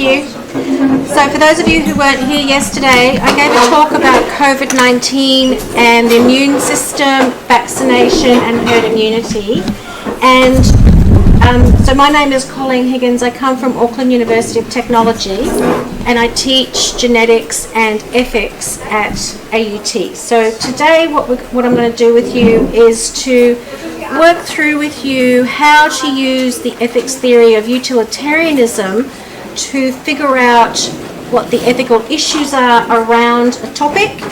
you. So for those of you who weren't here yesterday, I gave a talk about COVID-19 and the immune system, vaccination and herd immunity. And so my name is Colleen Higgins. I come from Auckland University of Technology and I teach genetics and ethics at AUT. So today what I'm going to do with you is to work through with you how to use the ethics theory of utilitarianism to figure out what the ethical issues are around a topic,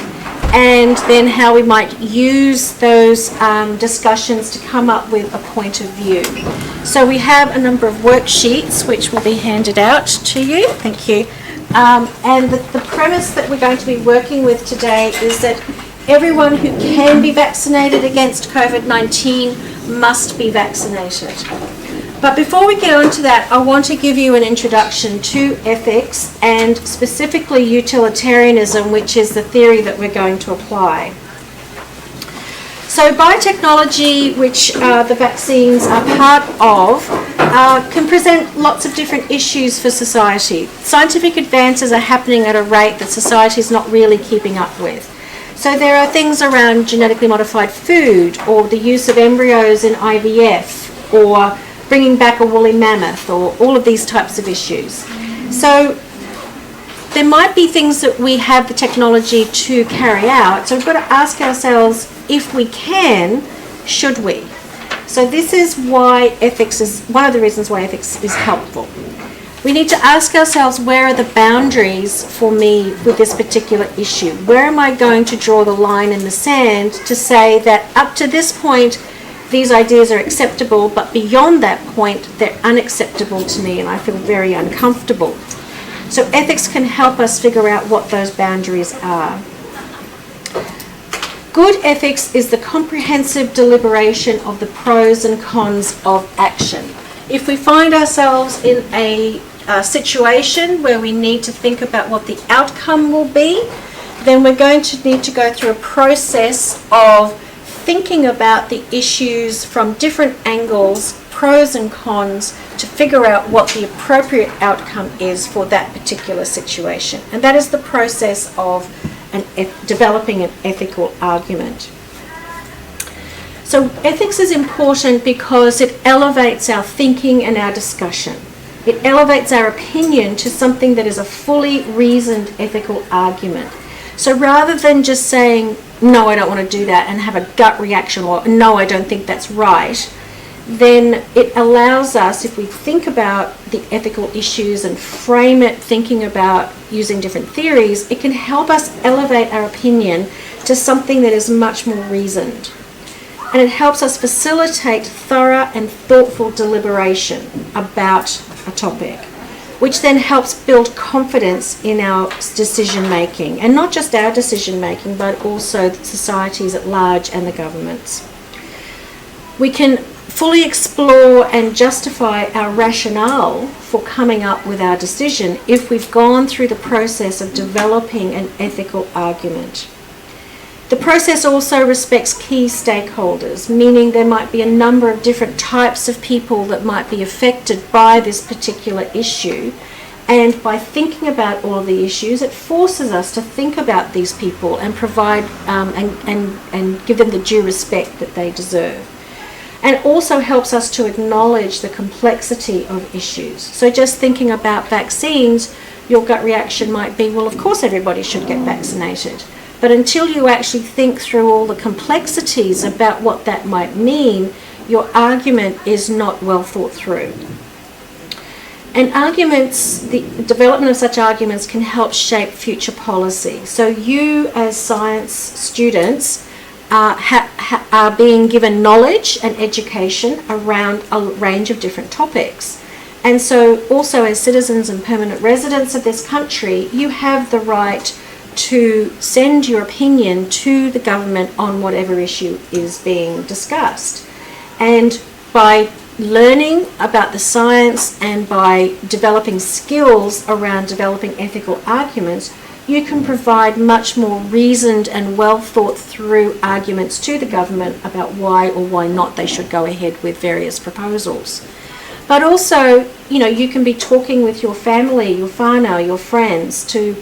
and then how we might use those discussions to come up with a point of view. So we have a number of worksheets which will be handed out to you. Thank you. And the premise that we're going to be working with today is that everyone who can be vaccinated against COVID-19 must be vaccinated. But before we get on to that, I want to give you an introduction to ethics and specifically utilitarianism, which is the theory that we're going to apply. So biotechnology, which the vaccines are part of, can present lots of different issues for society. Scientific advances are happening at a rate that society is not really keeping up with. So there are things around genetically modified food, or the use of embryos in IVF, or bringing back a woolly mammoth, or all of these types of issues. So there might be things that we have the technology to carry out, so we've got to ask ourselves, if we can, should we? So this is why ethics is, one of the reasons why ethics is helpful. We need to ask ourselves, where are the boundaries for me with this particular issue? Where am I going to draw the line in the sand to say that up to this point, these ideas are acceptable, but beyond that point, they're unacceptable to me and I feel very uncomfortable. So ethics can help us figure out what those boundaries are. Good ethics is the comprehensive deliberation of the pros and cons of action. If we find ourselves in a situation where we need to think about what the outcome will be, then we're going to need to go through a process of thinking about the issues from different angles, pros and cons, to figure out what the appropriate outcome is for that particular situation. And that is the process of developing an ethical argument. So ethics is important because it elevates our thinking and our discussion. It elevates our opinion to something that is a fully reasoned ethical argument. So rather than just saying, no, I don't want to do that, and have a gut reaction, or no, I don't think that's right, then it allows us, if we think about the ethical issues and frame it thinking about using different theories, it can help us elevate our opinion to something that is much more reasoned. And it helps us facilitate thorough and thoughtful deliberation about a topic, which then helps build confidence in our decision making, and not just our decision making, but also societies at large and the governments. We can fully explore and justify our rationale for coming up with our decision if we've gone through the process of developing an ethical argument. The process also respects key stakeholders, meaning there might be a number of different types of people that might be affected by this particular issue. And by thinking about all of the issues, it forces us to think about these people and provide and give them the due respect that they deserve. And it also helps us to acknowledge the complexity of issues. So just thinking about vaccines, your gut reaction might be, well, of course everybody should get vaccinated. But until you actually think through all the complexities about what that might mean, your argument is not well thought through. And arguments, the development of such arguments can help shape future policy. So you as science students are being given knowledge and education around a range of different topics. And so also as citizens and permanent residents of this country, you have the right to send your opinion to the government on whatever issue is being discussed. And by learning about the science and by developing skills around developing ethical arguments, you can provide much more reasoned and well thought through arguments to the government about why or why not they should go ahead with various proposals. But also, you can be talking with your family, your whānau, your friends to,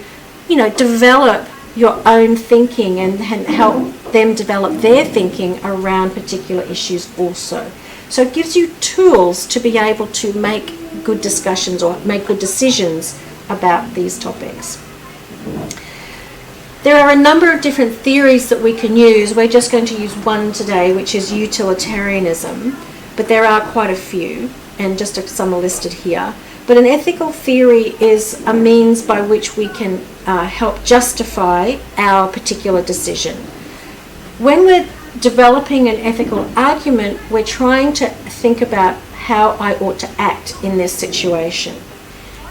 develop your own thinking and help them develop their thinking around particular issues also. So it gives you tools to be able to make good discussions or make good decisions about these topics. There are a number of different theories that we can use. We're just going to use one today, which is utilitarianism, but there are quite a few, and just some are listed here. But an ethical theory is a means by which we can help justify our particular decision. When we're developing an ethical argument, we're trying to think about how I ought to act in this situation.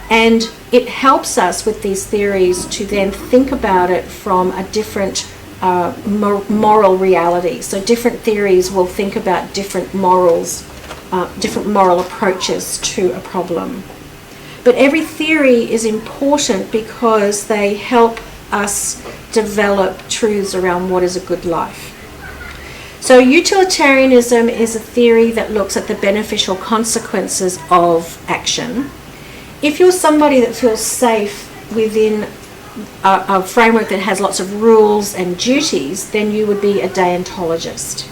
And it helps us with these theories to then think about it from a different moral reality. So different theories will think about different morals, different moral approaches to a problem. But every theory is important because they help us develop truths around what is a good life. So utilitarianism is a theory that looks at the beneficial consequences of action. If you're somebody that feels safe within a framework that has lots of rules and duties, then you would be a deontologist.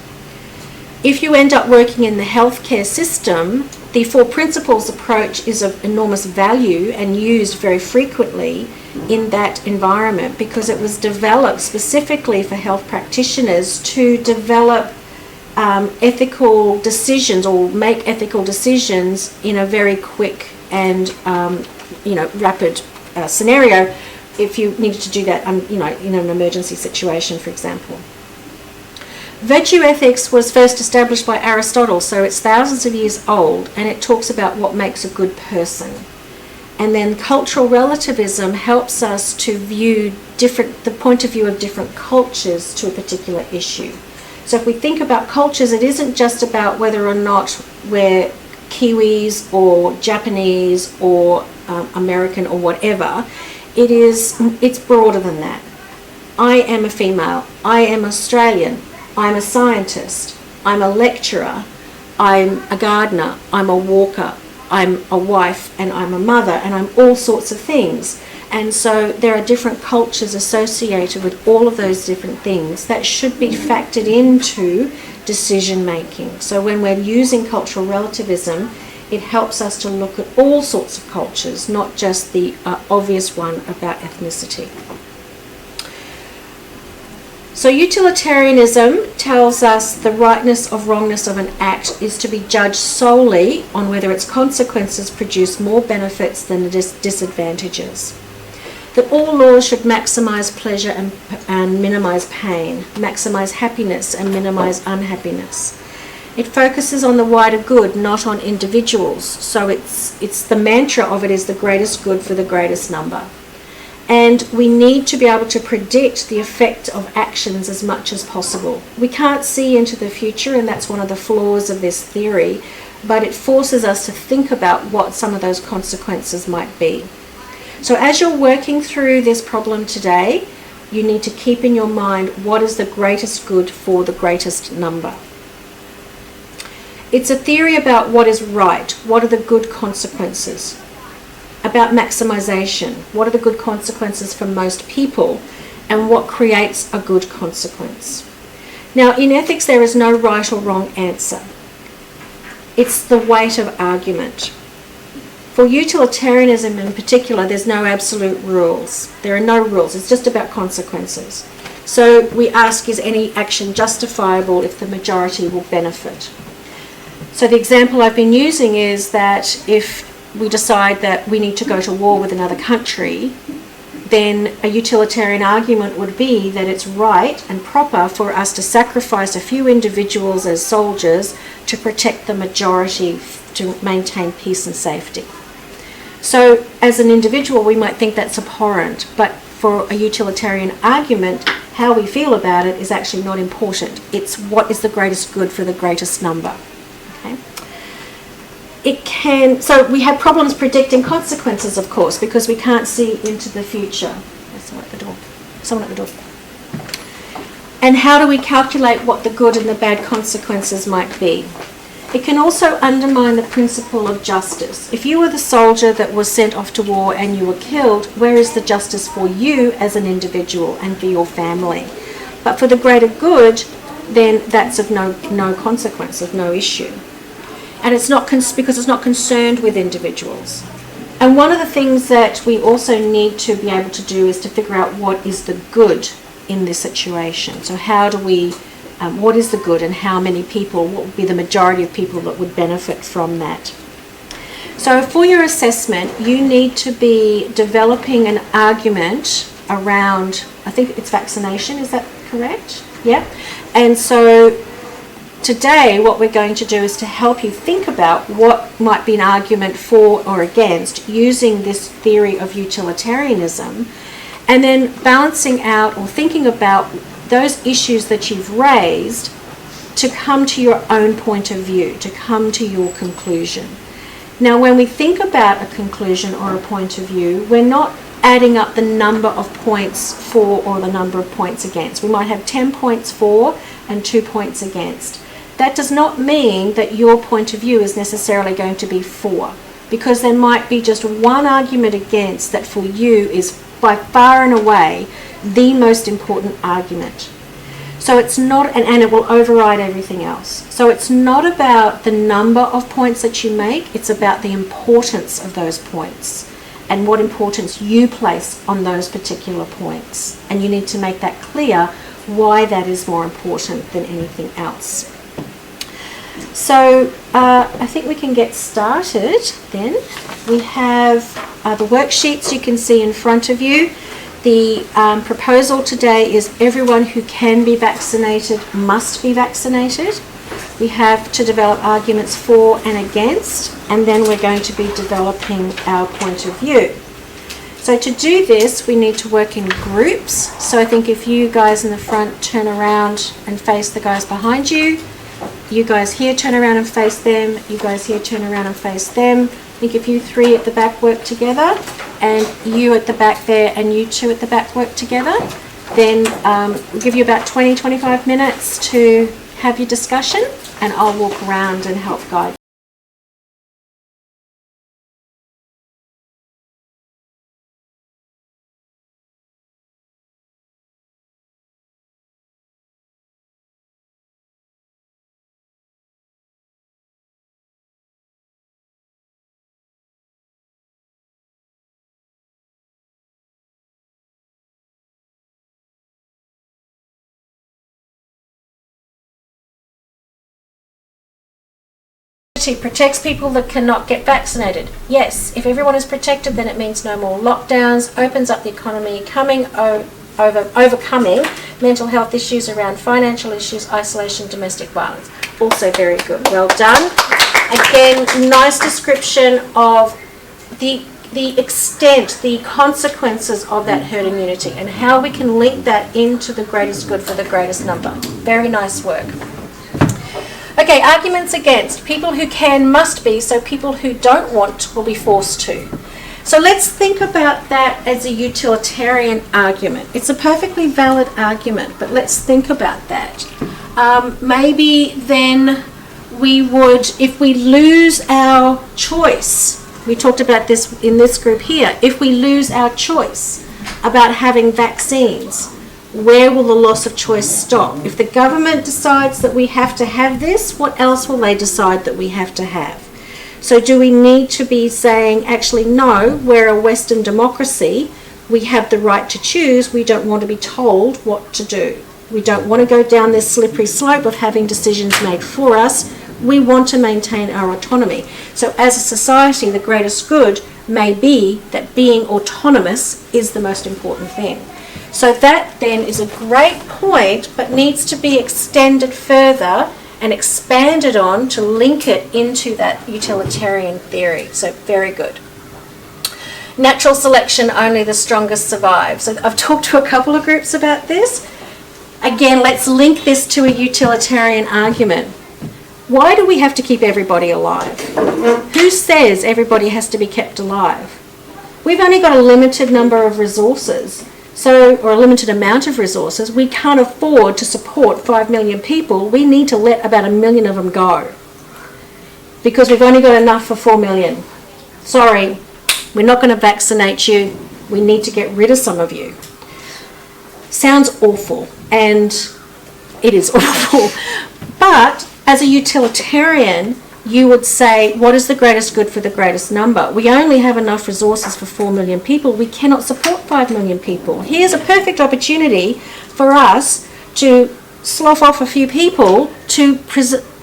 If you end up working in the healthcare system, the four principles approach is of enormous value and used very frequently in that environment because it was developed specifically for health practitioners to develop ethical decisions or make ethical decisions in a very quick and rapid scenario if you needed to do that in an emergency situation, for example. Virtue ethics was first established by Aristotle, so it's thousands of years old, and it talks about what makes a good person. And then cultural relativism helps us to view the point of view of different cultures to a particular issue. So if we think about cultures, it isn't just about whether or not we're Kiwis or Japanese or American or whatever. It's broader than that. I am a female. I am Australian. I'm a scientist, I'm a lecturer, I'm a gardener, I'm a walker, I'm a wife, and I'm a mother, and I'm all sorts of things. And so there are different cultures associated with all of those different things that should be factored into decision making. So when we're using cultural relativism, it helps us to look at all sorts of cultures, not just the obvious one about ethnicity. So utilitarianism tells us the rightness or wrongness of an act is to be judged solely on whether its consequences produce more benefits than disadvantages. That all laws should maximise pleasure and minimise pain, maximise happiness and minimise unhappiness. It focuses on the wider good, not on individuals. So it's the mantra of it is the greatest good for the greatest number. And we need to be able to predict the effect of actions as much as possible. We can't see into the future, and that's one of the flaws of this theory, but it forces us to think about what some of those consequences might be. So as you're working through this problem today, you need to keep in your mind what is the greatest good for the greatest number. It's a theory about what is right, what are the good consequences. About maximisation, what are the good consequences for most people, and what creates a good consequence. Now, in ethics, there is no right or wrong answer. It's the weight of argument. For utilitarianism in particular, there's no absolute rules. There are no rules. It's just about consequences. So we ask, is any action justifiable if the majority will benefit? So the example I've been using is that if we decide that we need to go to war with another country, then a utilitarian argument would be that it's right and proper for us to sacrifice a few individuals as soldiers to protect the majority to maintain peace and safety. So as an individual, we might think that's abhorrent, but for a utilitarian argument, how we feel about it is actually not important. It's what is the greatest good for the greatest number. Okay? So we have problems predicting consequences, of course, because we can't see into the future. There's someone at the door. Someone at the door. And how do we calculate what the good and the bad consequences might be? It can also undermine the principle of justice. If you were the soldier that was sent off to war and you were killed, where is the justice for you as an individual and for your family? But for the greater good, then that's of no consequence, of no issue. And it's not because it's not concerned with individuals. And one of the things that we also need to be able to do is to figure out what is the good in this situation. So how do we, what is the good, and how many people, what would be the majority of people that would benefit from that? So for your assessment, you need to be developing an argument around, I think it's vaccination, is that correct? Yeah. And so today what we're going to do is to help you think about what might be an argument for or against using this theory of utilitarianism, and then balancing out or thinking about those issues that you've raised to come to your own point of view, to come to your conclusion. Now, when we think about a conclusion or a point of view, we're not adding up the number of points for or the number of points against. We might have 10 points for and 2 points against. That does not mean that your point of view is necessarily going to be for, because there might be just one argument against that for you is by far and away the most important argument. So it's not, and it will override everything else. So it's not about the number of points that you make, it's about the importance of those points and what importance you place on those particular points. And you need to make that clear why that is more important than anything else. So I think we can get started then. We have the worksheets you can see in front of you. The proposal today is everyone who can be vaccinated must be vaccinated. We have to develop arguments for and against, and then we're going to be developing our point of view. So to do this, we need to work in groups. So I think if you guys in the front turn around and face the guys behind you, you guys here turn around and face them, you guys here turn around and face them. I think if you three at the back work together, and you at the back there and you two at the back work together, then we'll give you about 20-25 minutes to have your discussion, and I'll walk around and help guide. Protects people that cannot get vaccinated. Yes, if everyone is protected, then it means no more lockdowns, opens up the economy, overcoming mental health issues around financial issues, isolation, domestic violence. Also very good. Well done. Again, nice description of the extent, the consequences of that herd immunity and how we can link that into the greatest good for the greatest number. Very nice work. Okay, arguments against. People who can must be, so people who don't want will be forced to. So let's think about that as a utilitarian argument. It's a perfectly valid argument, but let's think about that. Maybe then we would, if we lose our choice, we talked about this in this group here, if we lose our choice about having vaccines, where will the loss of choice stop? If the government decides that we have to have this, what else will they decide that we have to have? So do we need to be saying, actually, no, we're a Western democracy, we have the right to choose, we don't want to be told what to do. We don't want to go down this slippery slope of having decisions made for us. We want to maintain our autonomy. So as a society, the greatest good may be that being autonomous is the most important thing. So that then is a great point, but needs to be extended further and expanded on to link it into that utilitarian theory. So very good. Natural selection, only the strongest survive. So I've talked to a couple of groups about this. Again, let's link this to a utilitarian argument. Why do we have to keep everybody alive? Who says everybody has to be kept alive? We've only got a limited number of resources. So, or a limited amount of resources. We can't afford to support 5 million people. We need to let about 1 million of them go. because we've only got enough for 4 million. Sorry, we're not going to vaccinate you. We need to get rid of some of you. Sounds awful, and it is awful. But as a utilitarian, you would say, what is the greatest good for the greatest number? We only have enough resources for 4 million people. We cannot support 5 million people. Here's a perfect opportunity for us to slough off a few people to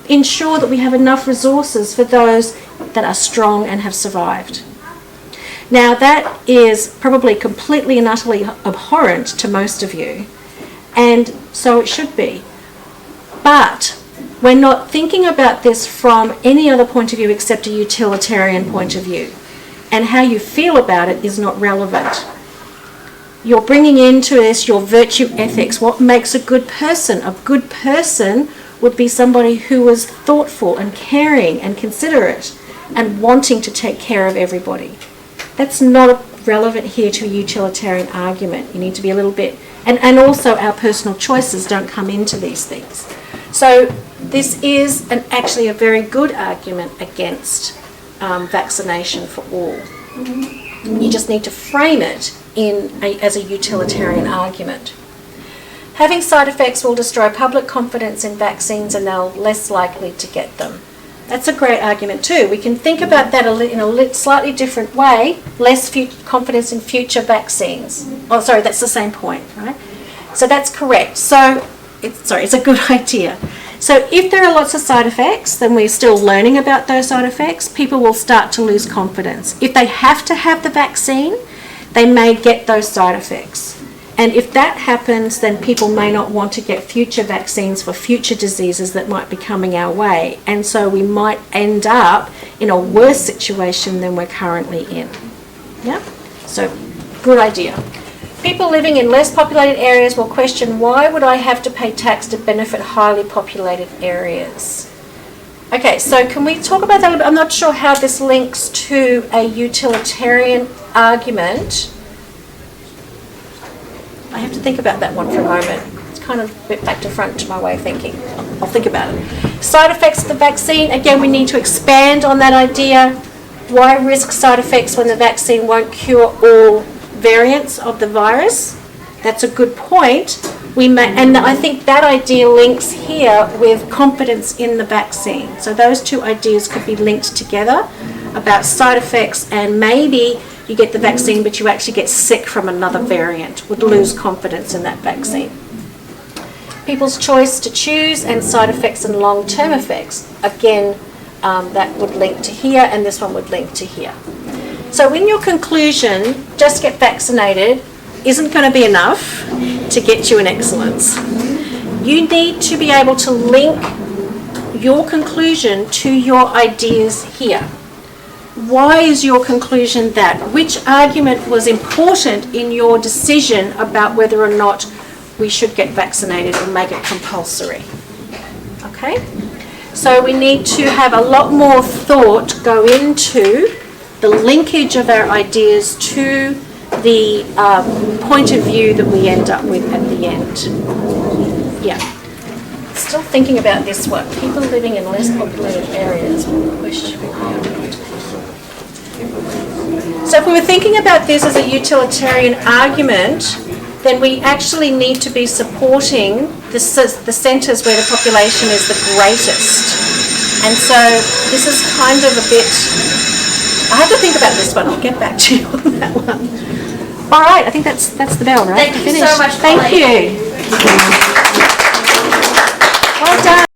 ensure that we have enough resources for those that are strong and have survived. Now, that is probably completely and utterly abhorrent to most of you, and so it should be. But we're not thinking about this from any other point of view except a utilitarian point of view, and how you feel about it is not relevant. You're bringing into this your virtue ethics. What makes a good person? A good person would be somebody who was thoughtful and caring and considerate and wanting to take care of everybody. That's not relevant here to a utilitarian argument. You need to be a little bit, and also our personal choices don't come into these things. So this is actually a very good argument against vaccination for all. You just need to frame it as a utilitarian argument. Having side effects will destroy public confidence in vaccines and they're less likely to get them. That's a great argument too. We can think about that in a slightly different way. Less confidence in future vaccines. Oh, sorry, that's the same point, right? So that's correct. So it's a good idea. So if there are lots of side effects, then we're still learning about those side effects. People will start to lose confidence. If they have to have the vaccine, they may get those side effects. And if that happens, then people may not want to get future vaccines for future diseases that might be coming our way. And so we might end up in a worse situation than we're currently in. Yeah? So, good idea. People living in less populated areas will question, why would I have to pay tax to benefit highly populated areas? Okay, so can we talk about that a little bit? I'm not sure how this links to a utilitarian argument. I have to think about that one for a moment. It's kind of a bit back to front to my way of thinking. I'll think about it. Side effects of the vaccine. Again, we need to expand on that idea. Why risk side effects when the vaccine won't cure all variants of the virus? That's a good point. And I think that idea links here with confidence in the vaccine. So those two ideas could be linked together about side effects, and maybe you get the vaccine but you actually get sick from another variant, would lose confidence in that vaccine. People's choice to choose and side effects and long-term effects. Again, that would link to here, and this one would link to here. So in your conclusion, just get vaccinated isn't going to be enough to get you an excellence. You need to be able to link your conclusion to your ideas here. Why is your conclusion that? Which argument was important in your decision about whether or not we should get vaccinated and make it compulsory? Okay? So we need to have a lot more thought go into the linkage of our ideas to the point of view that we end up with at the end. Yeah. Still thinking about this one. People living in less populated areas will question why or not. So if we were thinking about this as a utilitarian argument, then we actually need to be supporting the centres where the population is the greatest. And so this is kind of a bit, I have to think about this one. I'll get back to you on that one. All right, I think that's the bell, right? Thank you so much, Thank you.